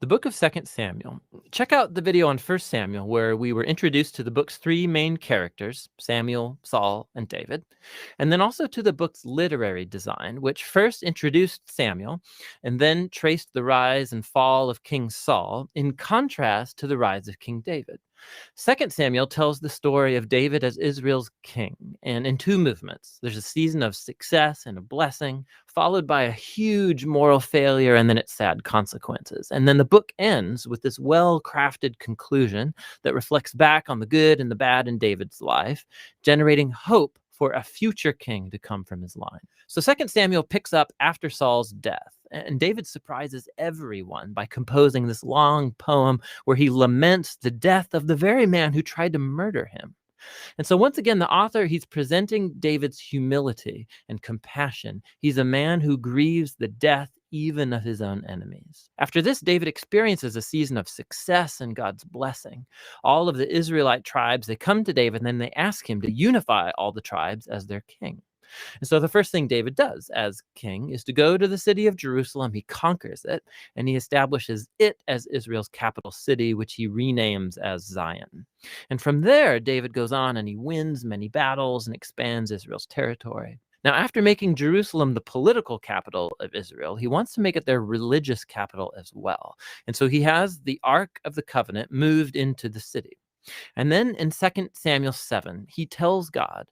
The book of 2nd Samuel. Check out the video on 1st Samuel where we were introduced to the book's three main characters, Samuel, Saul, and David, and then also to the book's literary design, which first introduced Samuel and then traced the rise and fall of King Saul in contrast to the rise of King David. 2nd Samuel tells the story of David as Israel's king, and in two movements. There's a season of success and a blessing, followed by a huge moral failure and then its sad consequences. And then the book ends with this well-crafted conclusion that reflects back on the good and the bad in David's life, generating hope for a future king to come from his line. So 2nd Samuel picks up after Saul's death, and David surprises everyone by composing this long poem where he laments the death of the very man who tried to murder him. And so once again, the author, he's presenting David's humility and compassion. He's a man who grieves the death even of his own enemies. After this, David experiences a season of success and God's blessing. All of the Israelite tribes, they come to David and then they ask him to unify all the tribes as their king. And so the first thing David does as king is to go to the city of Jerusalem. He conquers it, and he establishes it as Israel's capital city, which he renames as Zion. And from there, David goes on and he wins many battles and expands Israel's territory. Now, after making Jerusalem the political capital of Israel, he wants to make it their religious capital as well. And so he has the Ark of the Covenant moved into the city. And then in 2 Samuel 7, he tells God,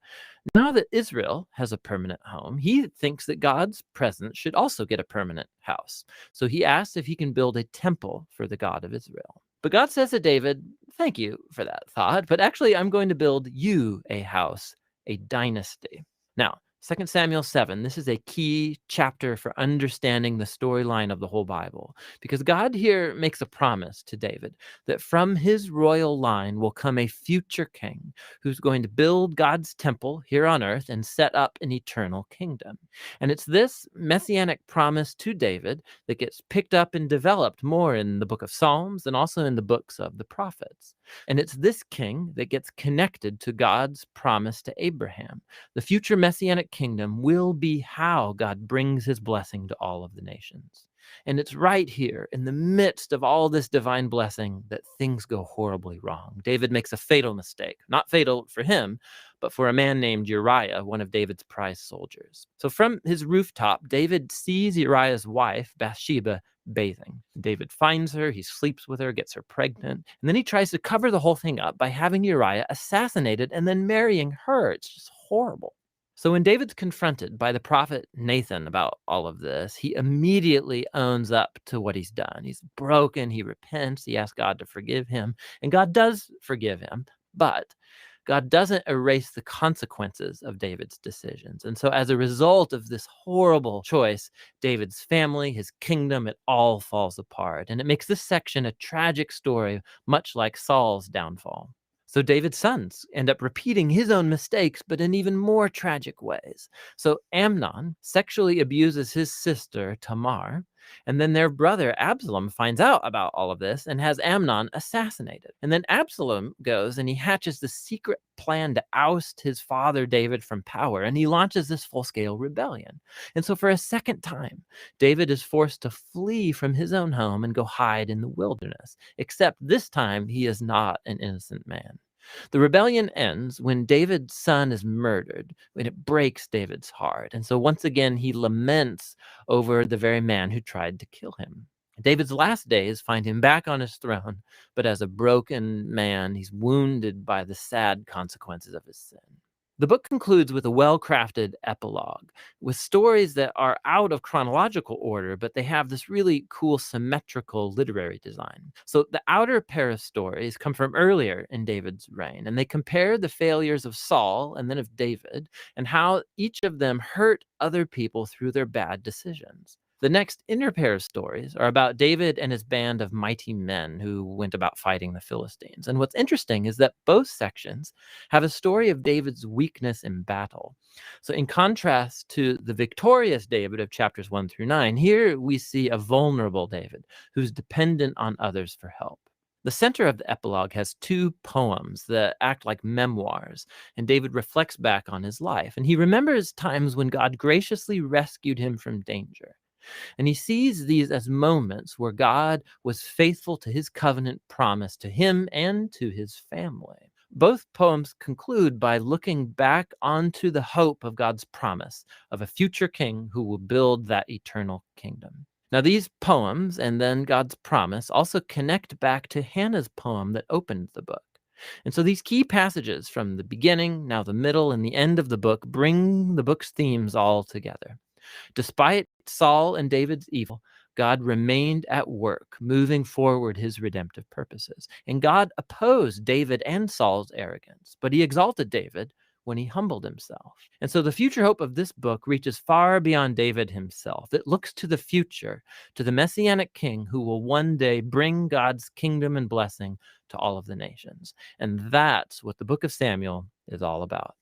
now that Israel has a permanent home, he thinks that God's presence should also get a permanent house. So he asks if he can build a temple for the God of Israel. But God says to David, thank you for that thought, but actually I'm going to build you a house, a dynasty. Now, 2 Samuel 7, this is a key chapter for understanding the storyline of the whole Bible, because God here makes a promise to David that from his royal line will come a future king who's going to build God's temple here on earth and set up an eternal kingdom. And it's this messianic promise to David that gets picked up and developed more in the book of Psalms and also in the books of the prophets. And it's this king that gets connected to God's promise to Abraham. The future messianic kingdom will be how God brings his blessing to all of the nations. And it's right here in the midst of all this divine blessing that things go horribly wrong. David makes a fatal mistake, not fatal for him, but for a man named Uriah, one of David's prize soldiers. So from his rooftop, David sees Uriah's wife, Bathsheba, bathing. David finds her, he sleeps with her, gets her pregnant, and then he tries to cover the whole thing up by having Uriah assassinated and then marrying her. It's just horrible. So when David's confronted by the prophet Nathan about all of this, he immediately owns up to what he's done. He's broken, he repents, he asks God to forgive him, and God does forgive him, but God doesn't erase the consequences of David's decisions. And so as a result of this horrible choice, David's family, his kingdom, it all falls apart. And it makes this section a tragic story, much like Saul's downfall. So David's sons end up repeating his own mistakes, but in even more tragic ways. So Amnon sexually abuses his sister, Tamar, and then their brother Absalom finds out about all of this and has Amnon assassinated. And then Absalom goes and he hatches the secret plan to oust his father David from power, and he launches this full-scale rebellion. And so for a second time, David is forced to flee from his own home and go hide in the wilderness, except this time he is not an innocent man. The rebellion ends when David's son is murdered, and it breaks David's heart. And so once again, he laments over the very man who tried to kill him. David's last days find him back on his throne, but as a broken man, he's wounded by the sad consequences of his sin. The book concludes with a well-crafted epilogue, with stories that are out of chronological order, but they have this really cool symmetrical literary design. So the outer pair of stories come from earlier in David's reign, and they compare the failures of Saul and then of David, and how each of them hurt other people through their bad decisions. The next inner pair of stories are about David and his band of mighty men who went about fighting the Philistines. And what's interesting is that both sections have a story of David's weakness in battle. So in contrast to the victorious David of chapters 1 through 9, here we see a vulnerable David who's dependent on others for help. The center of the epilogue has two poems that act like memoirs, and David reflects back on his life, and he remembers times when God graciously rescued him from danger. And he sees these as moments where God was faithful to his covenant promise to him and to his family. Both poems conclude by looking back onto the hope of God's promise of a future king who will build that eternal kingdom. Now, these poems and then God's promise also connect back to Hannah's poem that opened the book. And so these key passages from the beginning, now the middle, and the end of the book bring the book's themes all together. Despite Saul and David's evil, God remained at work, moving forward his redemptive purposes. And God opposed David and Saul's arrogance, but he exalted David when he humbled himself. And so the future hope of this book reaches far beyond David himself. It looks to the future, to the Messianic king who will one day bring God's kingdom and blessing to all of the nations. And that's what the book of Samuel is all about.